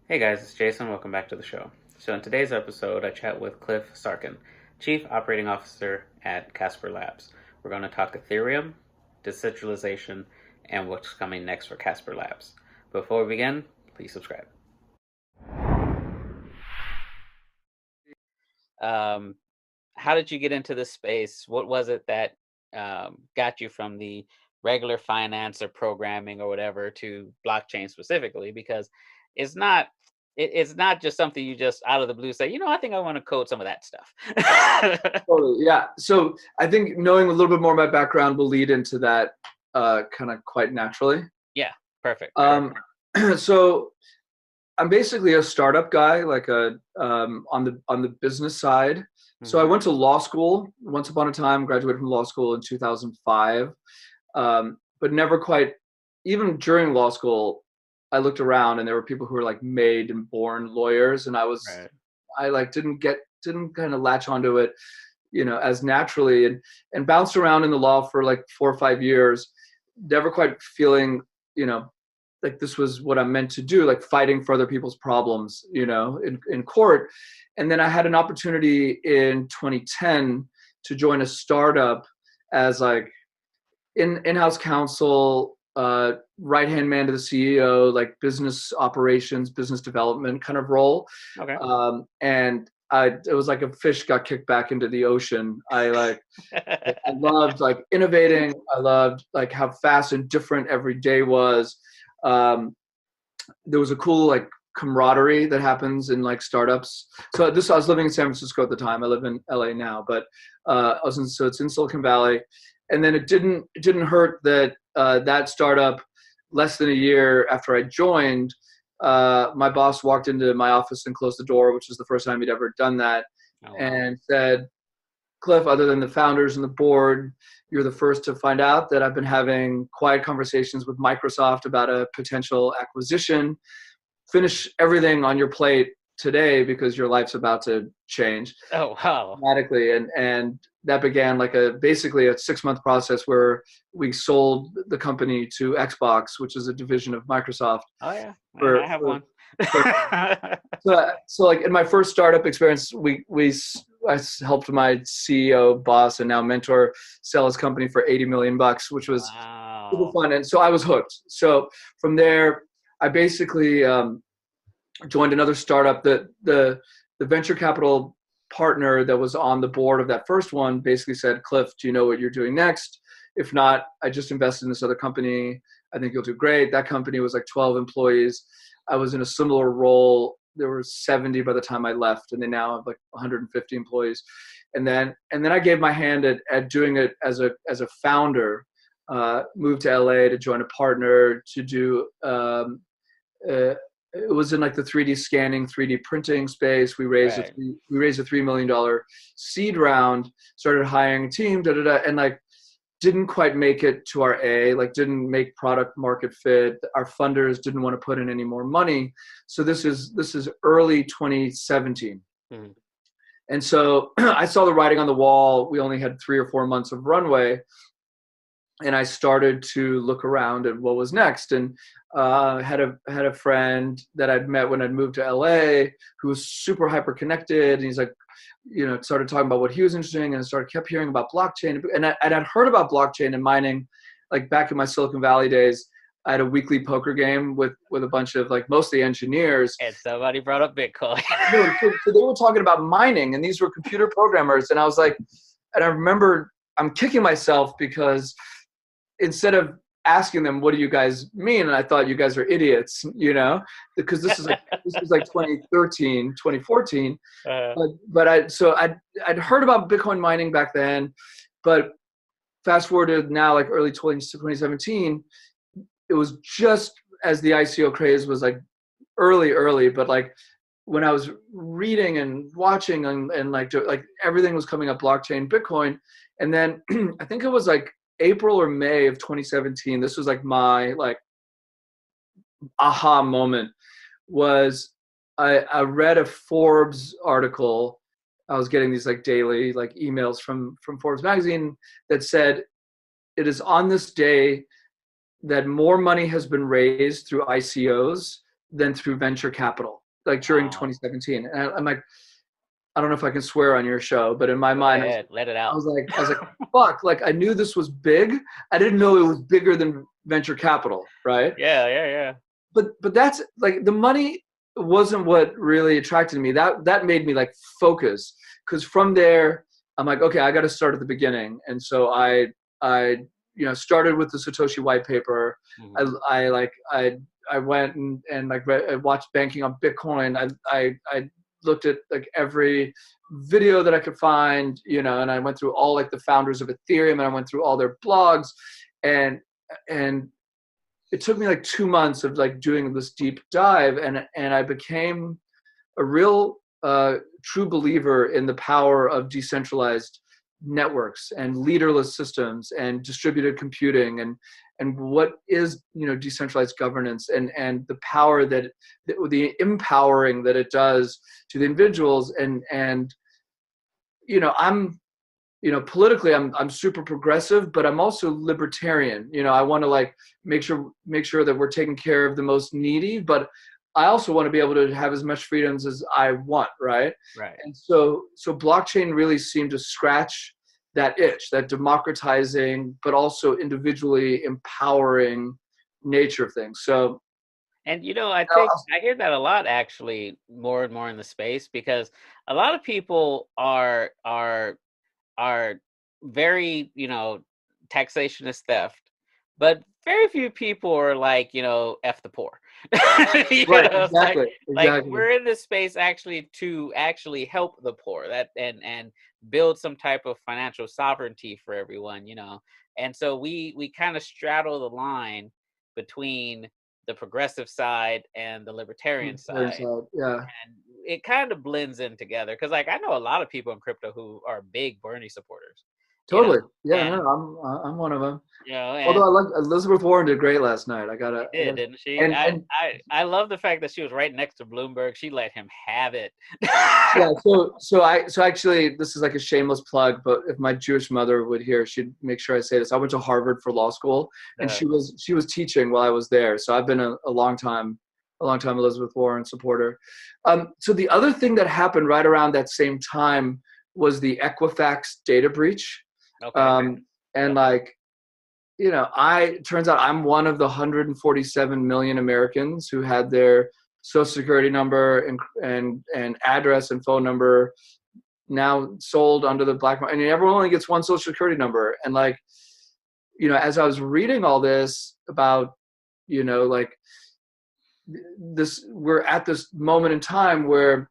Hey guys, it's Jason. Welcome back to the show. So, in today's episode, I chat with Cliff Sarkin, Chief Operating Officer at CasperLabs. We're going to talk Ethereum, decentralization, and what's coming next for CasperLabs. Before we begin, please subscribe. Um, how did you get into this space? What was it that got you from the regular finance or programming or whatever to blockchain specifically? Because it's not it's not just something you just out of the blue say, I think I want to code some of that stuff. Totally, yeah. So I think knowing a little bit more of my background will lead into that kind of quite naturally. Yeah, perfect. Um, so I'm basically a startup guy, like on the business side. So I Hmm. went to law school once upon a time, graduated from law school in 2005, but never quite. Even during law school, I looked around and there were people who were like made and born lawyers, and Right. I like didn't kind of latch onto it, as naturally, and bounced around in the law for like 4 or 5 years, never quite feeling, you know, like this was what I'm meant to do, like fighting for other people's problems, in court. And then I had an opportunity in 2010 to join a startup as like in-house counsel, right hand man to the CEO, like business operations, business development kind of role. Okay. And it was like a fish got kicked back into the ocean. I loved like innovating. I loved like how fast and different every day was. Um, there was a cool like camaraderie that happens in like startups. I was living in San Francisco at the time. I live in LA now, but so it's in Silicon Valley. And then it didn't hurt that that startup, less than a year after I joined, my boss walked into my office and closed the door, which is the first time he'd ever done that, Oh wow. and said, Cliff, other than the founders and the board, you're the first to find out that I've been having quiet conversations with Microsoft about a potential acquisition. Finish everything on your plate today because your life's about to change Oh wow. dramatically. And that began like basically a 6-month process where we sold the company to Xbox, which is a division of Microsoft. Oh yeah. I For, have for, one. for so like in my first startup experience, I helped my CEO boss and now mentor sell his company for 80 million bucks, which was super Wow. fun. And so I was hooked. So from there, I basically joined another startup. The venture capital partner that was on the board of that first one basically said, Cliff, do you know what you're doing next? If not, I just invested in this other company. I think you'll do great. That company was like 12 employees. I was in a similar role. There were 70 by the time I left, and they now have like 150 employees. And then I gave my hand at doing it as a founder. Moved to LA to join a partner to do it was in like the 3D scanning, 3D printing space. Right. We raised a $3 million seed round, started hiring a team, and like didn't quite make it to our A, like didn't make product market fit. Our funders didn't want to put in any more money. So this is early 2017. Mhm. And so I saw the writing on the wall. We only had 3 or 4 months of runway, and I started to look around at what was next. And had a friend that I'd met when I'd moved to LA who was super hyper connected, and he's like, started talking about what he was interested in, and kept hearing about blockchain. And I'd heard about blockchain and mining, like back in my Silicon Valley days. I had a weekly poker game with a bunch of like mostly engineers. And somebody brought up Bitcoin. So they were talking about mining, and these were computer programmers, and I was like, and I remember I'm kicking myself because instead of asking them, what do you guys mean? And I thought, you guys are idiots, because this was like 2013, 2014. uh, I'd heard about Bitcoin mining back then, but fast forward to now, like early 2017, it was just as the ICO craze was like early, but like when I was reading and watching and like everything was coming up, blockchain, Bitcoin. And then I think it was like April or May of 2017. This was like my like aha moment. Was I read a Forbes article. I was getting these like daily like emails from Forbes magazine that said, it is on this day that more money has been raised through ICOs than through venture capital, like during Wow. 2017. And I'm like, I don't know if I can swear on your show, but in my Go mind, ahead. Let it out. I was like, fuck, like I knew this was big. I didn't know it was bigger than venture capital, right? Yeah, yeah, yeah. But that's like the money wasn't what really attracted me. That made me like focus, because from there I'm like, okay, I got to start at the beginning. And so I started with the Satoshi white paper. Hmm. I went and like I watched Banking on Bitcoin. I looked at like every video that I could find, and I went through all like the founders of Ethereum, and I went through all their blogs, and and it took me like 2 months of like doing this deep dive, and I became a real true believer in the power of decentralized networks and leaderless systems and distributed computing, and what is decentralized governance, and the power that the empowering that it does to the individuals. And I'm politically I'm super progressive, but I'm also libertarian. I want to like make sure that we're taking care of the most needy, but I also want to be able to have as much freedoms as I want, right? Right. And so blockchain really seemed to scratch that itch, that democratizing but also individually empowering nature of things. So And I think I hear that a lot actually, more and more in the space, because a lot of people are very, taxation is theft, but very few people are like, F the poor. right, It's exactly, like exactly. we're in this space actually to actually help the poor, that and build some type of financial sovereignty for everyone. And so we kind of straddle the line between the progressive side and the libertarian side, Yeah, and it kind of blends in together, because like I know a lot of people in crypto who are big Bernie supporters, you know, totally. Yeah, and no, I'm one of them. Although I and like Elizabeth Warren did great last night. she did, didn't she? And I love the fact that she was right next to Bloomberg. She let him have it. yeah, so actually this is like a shameless plug, but if my Jewish mother would hear, she'd make sure I say this. I went to Harvard for law school, and Uh, she was teaching while I was there. So I've been a long time Elizabeth Warren supporter. So the other thing that happened right around that same time was the Equifax data breach. okay. Um, and Yep. like, turns out I'm one of the 147 million Americans who had their social security number and address and phone number now sold under the black market. I mean, everyone only gets one social security number. And like, as I was reading all this about, like this, we're at this moment in time where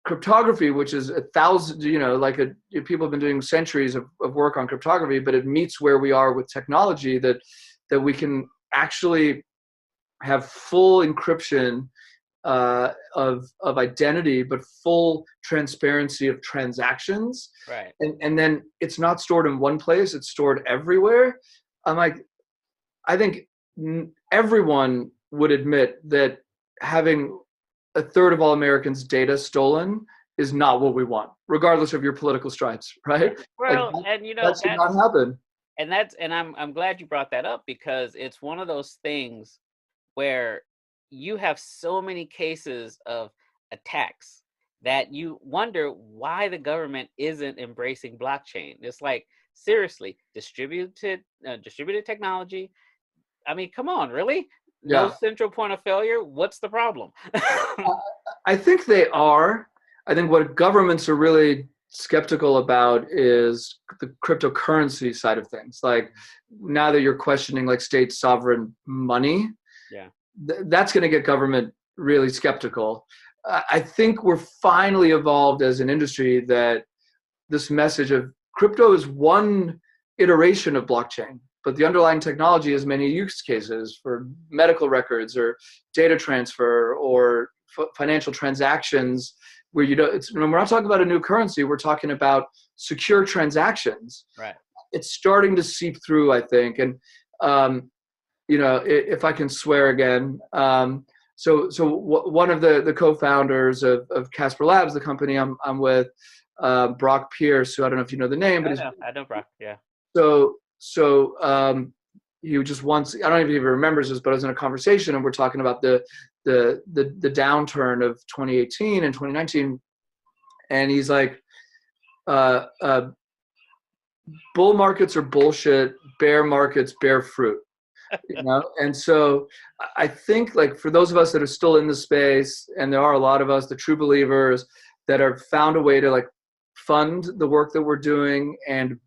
cryptography, which is 1,000, people have been doing centuries of work on cryptography, but it meets where we are with technology, that we can actually have full encryption of identity, but full transparency of transactions. Right. And then it's not stored in one place, it's stored everywhere. I'm like, I think everyone would admit that having a third of all Americans' data stolen is not what we want, regardless of your political stripes, Right. right? Like Well, and that should not happen. I'm glad you brought that up, because it's one of those things where you have so many cases of attacks that you wonder why the government isn't embracing blockchain. It's like, seriously, distributed technology. I mean, come on, really? No Yeah, central point of failure? What's the problem? I think they are. I think what governments are really skeptical about is the cryptocurrency side of things. Like now that you're questioning like state sovereign money, Yeah. that's going to get government really skeptical. I think we're finally evolved as an industry that this message of crypto is one iteration of blockchain, but the underlying technology has many use cases for medical records or data transfer or financial transactions, where when we're not talking about a new currency, we're talking about secure transactions. Right. It's starting to seep through, I think. And if I can swear again, one of the co-founders of CasperLabs, the company I'm with, Brock Pierce, who I don't know if you know the name, but he's I know, Brock. Yeah. so he just once, I don't even know if he remembers this, but I was in a conversation and we're talking about the the downturn of 2018 and 2019, and he's like, uh, uh, bull markets are bullshit, bear markets bear fruit. And so I think, like, for those of us that are still in the space, and there are a lot of us, the true believers, that have found a way to like fund the work that we're doing and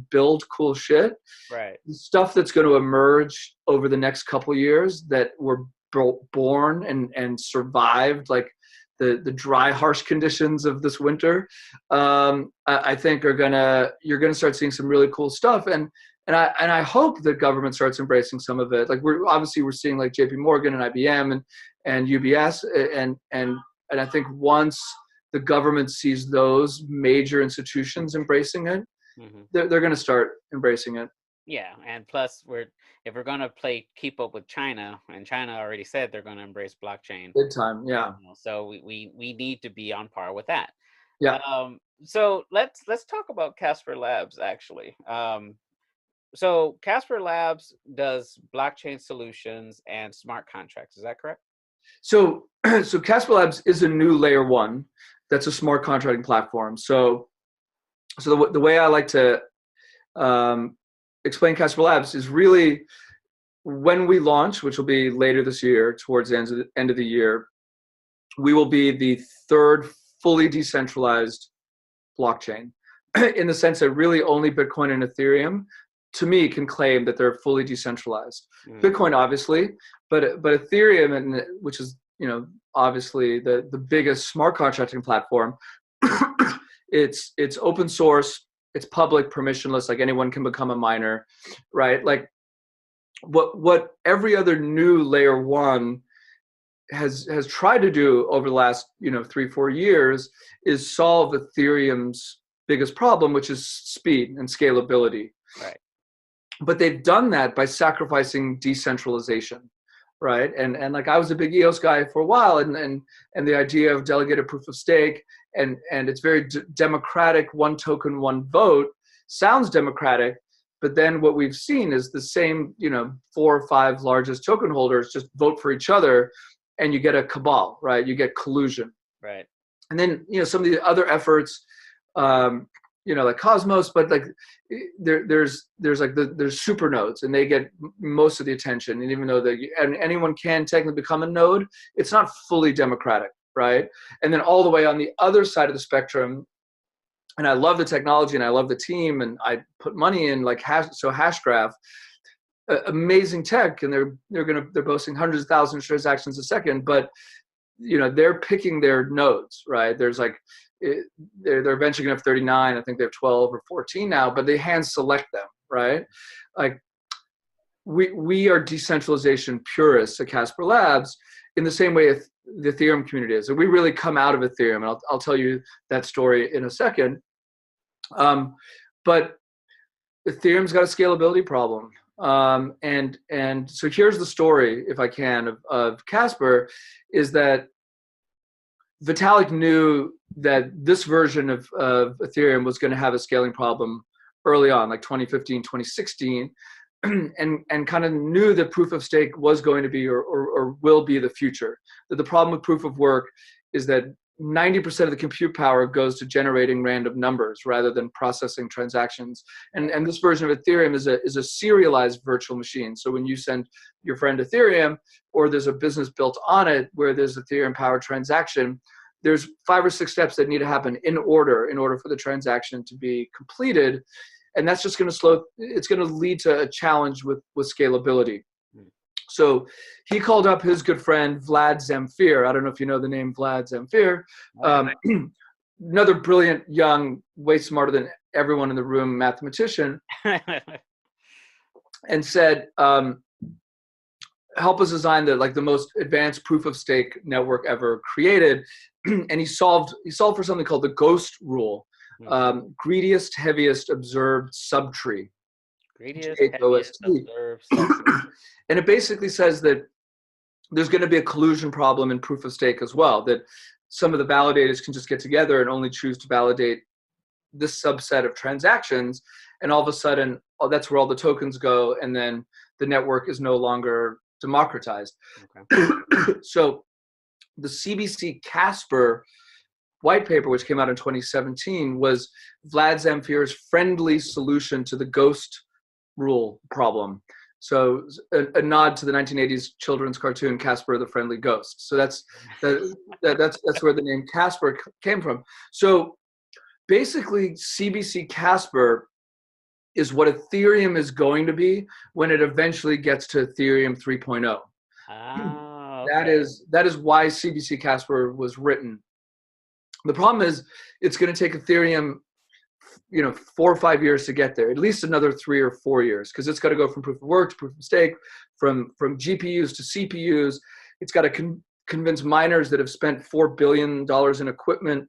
build cool shit, Right. the stuff that's going to emerge over the next couple of years that were born and survived like the dry, harsh conditions of this winter, I think you're gonna start seeing some really cool stuff. And I hope the government starts embracing some of it. Like we're seeing like JP Morgan and IBM and UBS, and I think once the government sees those major institutions embracing it, Hmm. they're going to start embracing it. Yeah, and plus if we're gonna play keep up with China, and China already said they're gonna embrace blockchain, Big time, yeah, so we need to be on par with that. yeah. So let's talk about Casper Labs actually. So Casper Labs does blockchain solutions and smart contracts. Is that correct? So CasperLabs is a new layer one that's a smart contracting platform. So the way I like to explain CasperLabs is really when we launch, which will be later this year, towards the end of the year, we will be the third fully decentralized blockchain in the sense that really only Bitcoin and Ethereum, to me, can claim that they're fully decentralized. Bitcoin, obviously, but Ethereum, and which is obviously the biggest smart contracting platform. It's open source, it's public, permissionless, like anyone can become a miner, right? Like what every other new layer one has tried to do over the last 3-4 years is solve Ethereum's biggest problem, which is speed and scalability. Right. But they've done that by sacrificing decentralization, right? And like I was a big EOS guy for a while, and the idea of delegated proof of stake and it's very democratic, one token, one vote sounds democratic, but then what we've seen is the same 4 or 5 largest token holders just vote for each other, and you get a cabal, right? You get collusion. Right. And then some of the other efforts, like Cosmos, but like there's super nodes, and they get most of the attention. And even though and anyone can technically become a node, it's not fully democratic, right? And then all the way on the other side of the spectrum, and I love the technology and I love the team, and I put money in like Hashgraph, amazing tech, and they're boasting hundreds of thousands of transactions a second, but they're picking their nodes, right? There's like they're eventually going to have 39. I think they have 12 or 14 now, but they hand select them, right? Like we are decentralization purists at CasperLabs in the same way the Ethereum community is. And we really come out of Ethereum, and I'll tell you that story in a second. But Ethereum's got a scalability problem. And so here's the story, if I can, of Casper, is that Vitalik knew that this version of Ethereum was going to have a scaling problem early on, like 2015, 2016, and kind of knew that proof of stake was going to be or will be the future. That the problem with proof of work is that 90% of the compute power goes to generating random numbers rather than processing transactions. And this version of Ethereum is a serialized virtual machine. So when you send your friend Ethereum, or there's a business built on it where there's Ethereum powered transaction, there's 5 or 6 steps that need to happen in order for the transaction to be completed. And that's just going to it's going to lead to a challenge with scalability. So he called up his good friend, Vlad Zamfir. I don't know if you know the name Vlad Zamfir. Another brilliant, young, way smarter than everyone in the room mathematician, and said, help us design the most advanced proof of stake network ever created. And he solved for something called the ghost rule, greediest, heaviest observed subtree. Greediest, heaviest observed subtree. And it basically says that there's going to be a collusion problem in proof of stake as well, that some of the validators can just get together and only choose to validate this subset of transactions. And all of a sudden, that's where all the tokens go. And then the network is no longer democratized. Okay. So the CBC Casper white paper, which came out in 2017, was Vlad Zamfir's friendly solution to the ghost rule problem. So a nod to the 1980s children's cartoon Casper the Friendly Ghost. So that's where the name Casper came from. So basically, CBC Casper is what Ethereum is going to be when it eventually gets to Ethereum 3.0. Ah, That okay. is why CBC Casper was written. The problem is it's going to take Ethereum, 4 or 5 years to get there, at least another 3 or 4 years, because it's got to go from proof of work to proof of stake, from GPUs to CPUs. It's got to convince miners that have spent $4 billion in equipment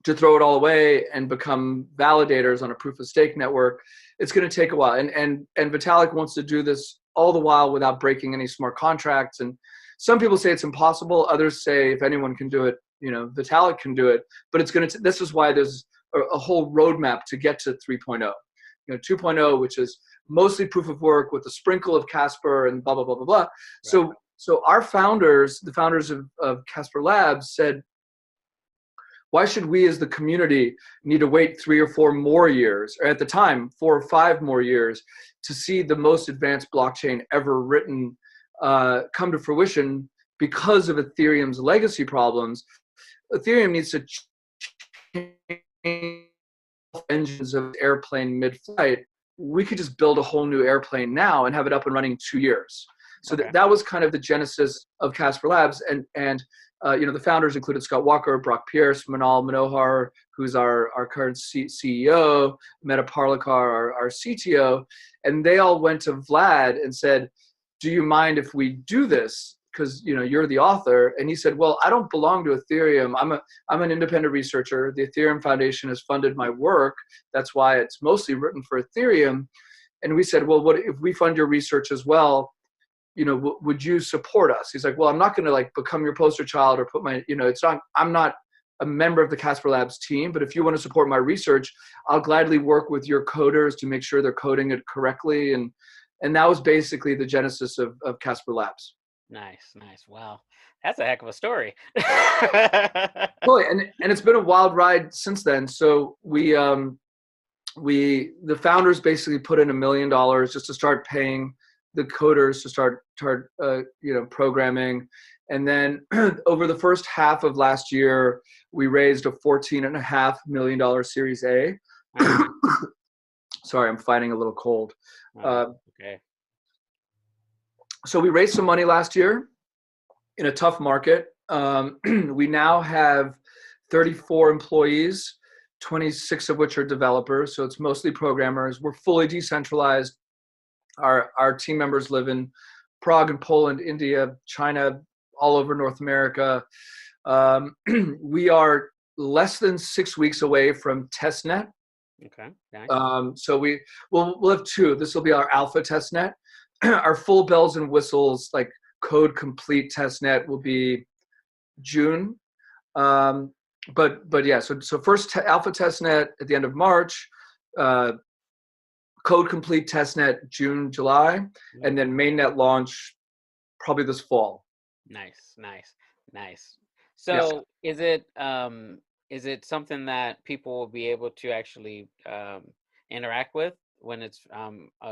to throw it all away and become validators on a proof of stake network. It's going to take a while. And Vitalik wants to do this all the while without breaking any smart contracts. And some people say it's impossible. Others say if anyone can do it, Vitalik can do it. But it's going to, this is why there's a whole roadmap to get to 3.0. 2.0, which is mostly proof of work with a sprinkle of Casper and blah, blah, blah, blah, blah. Right. So our founders, the founders of CasperLabs, said, why should we as the community need to wait 3 or 4 more years, or at the time, 4 or 5 more years, to see the most advanced blockchain ever written come to fruition because of Ethereum's legacy problems? Ethereum needs to change engines of airplane mid-flight. We could just build a whole new airplane now and have it up and running in 2 years. So Okay. that was kind of the genesis of CasperLabs, and the founders included Scott Walker, Brock Pierce, Manal Manohar, who's our current CEO, Meta Parlikar, our CTO, and they all went to Vlad and said, "Do you mind if we do this? Because you're the author." And he said, "Well, I don't belong to Ethereum. I'm an independent researcher. The Ethereum Foundation has funded my work. That's why it's mostly written for Ethereum." And we said, "Well, what if we fund your research as well? Would you support us?" He's like, "Well, I'm not going to become your poster child or put my, it's not, I'm not a member of the CasperLabs team, but if you want to support my research, I'll gladly work with your coders to make sure they're coding it correctly." And that was basically the genesis of CasperLabs. Nice, nice. Wow. That's a heck of a story. Totally. And it's been a wild ride since then. So the founders basically put in $1 million just to start paying the coders to start programming. And then over the first half of last year, we raised a $14.5 million Series A. Sorry, I'm fighting a little cold. Okay. So we raised some money last year in a tough market. We now have 34 employees, 26 of which are developers. So it's mostly programmers. We're fully decentralized. Our team members live in Prague and Poland, India, China, all over North America. We are less than 6 weeks away from testnet. Okay. Nice. So we'll have 2. This will be our alpha testnet. Our full bells and whistles, like code complete testnet, will be June. But yeah, so first alpha testnet at the end of March. Code complete testnet June, July, and then mainnet launch probably this fall. Nice, nice, nice. Yeah. So is it something that people will be able to actually interact with when it's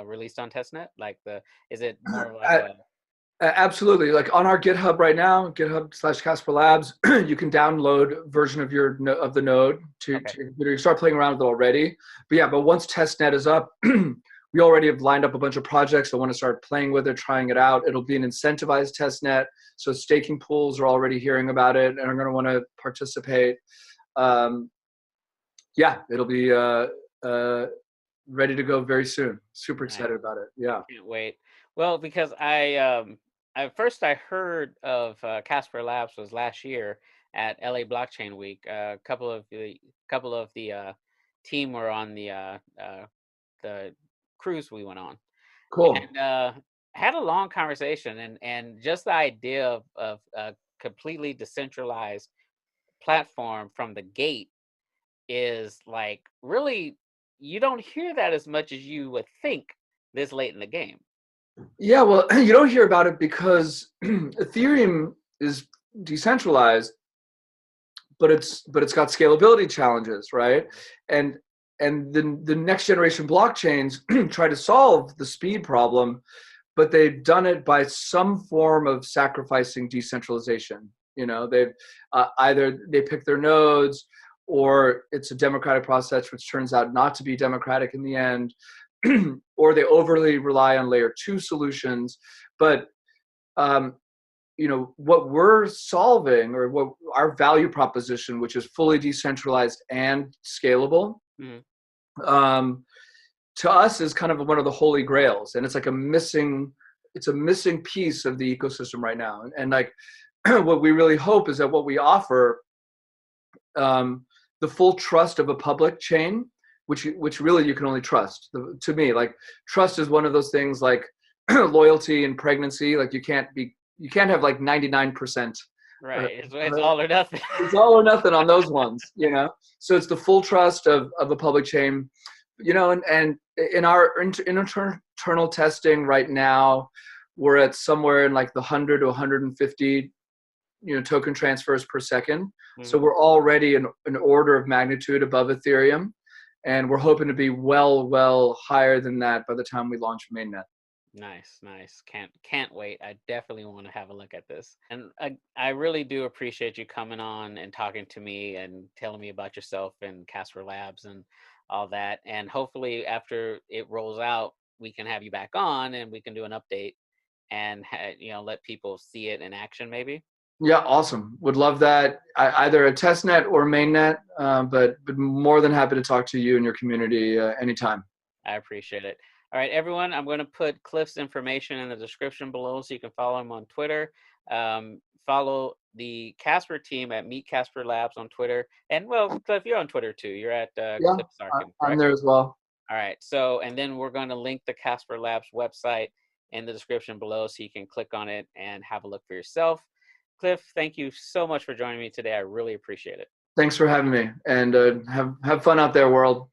released on testnet? Is it more like a Absolutely. Like on our GitHub right now, GitHub/CasperLabs, you can download a version of the node to you start playing around with it already. But once testnet is up, we already have lined up a bunch of projects that want to start playing with it, trying it out. It'll be an incentivized testnet, so staking pools are already hearing about it and are going to want to participate. It'll be ready to go very soon. Super excited about it. Yeah. Can't wait. Well, because I heard of Casper Labs was last year at LA Blockchain Week. A couple of the team were on the cruise we went on, Cool. and had a long conversation, and just the idea of a completely decentralized platform from the gate is really, you don't hear that as much as you would think this late in the game. Yeah, well, you don't hear about it because Ethereum is decentralized, but it's got scalability challenges, right? And the next generation blockchains try to solve the speed problem, but they've done it by some form of sacrificing decentralization. They've either they pick their nodes, or it's a democratic process which turns out not to be democratic in the end, or they overly rely on layer two solutions. But um, what we're solving, or what our value proposition, which is fully decentralized and scalable, Mm, um, to us is kind of one of the holy grails, and it's a missing piece of the ecosystem right now. And like what we really hope is that what we offer, um, the full trust of a public chain, which really you can only trust. To me, like, trust is one of those things like loyalty and pregnancy. Like, you can't have like 99%. right. It's all or nothing. It's all or nothing on those ones. So it's the full trust of a public chain, and in our internal testing right now, we're at somewhere in like the 100 to 150 token transfers per second. So Mhm. we're already an order of magnitude above Ethereum, and we're hoping to be well higher than that by the time we launch mainnet. Nice, nice. Can't wait. I definitely want to have a look at this. And I really do appreciate you coming on and talking to me and telling me about yourself and Casper Labs and all that. And hopefully after it rolls out, we can have you back on and we can do an update and let people see it in action maybe. Yeah, awesome. Would love that. Either a test net or mainnet, but more than happy to talk to you and your community anytime. I appreciate it. All right, everyone, I'm going to put Cliff's information in the description below so you can follow him on Twitter. Follow the Casper team at Meet Casper Labs on Twitter. And, well, Cliff, you're on Twitter too. You're at Yeah, Cliff Sarkin, I'm correct? there as well. All right. So, and then we're going to link the Casper Labs website in the description below so you can click on it and have a look for yourself. Cliff, thank you so much for joining me today. I really appreciate it. Thanks for having me, and have fun out there, world.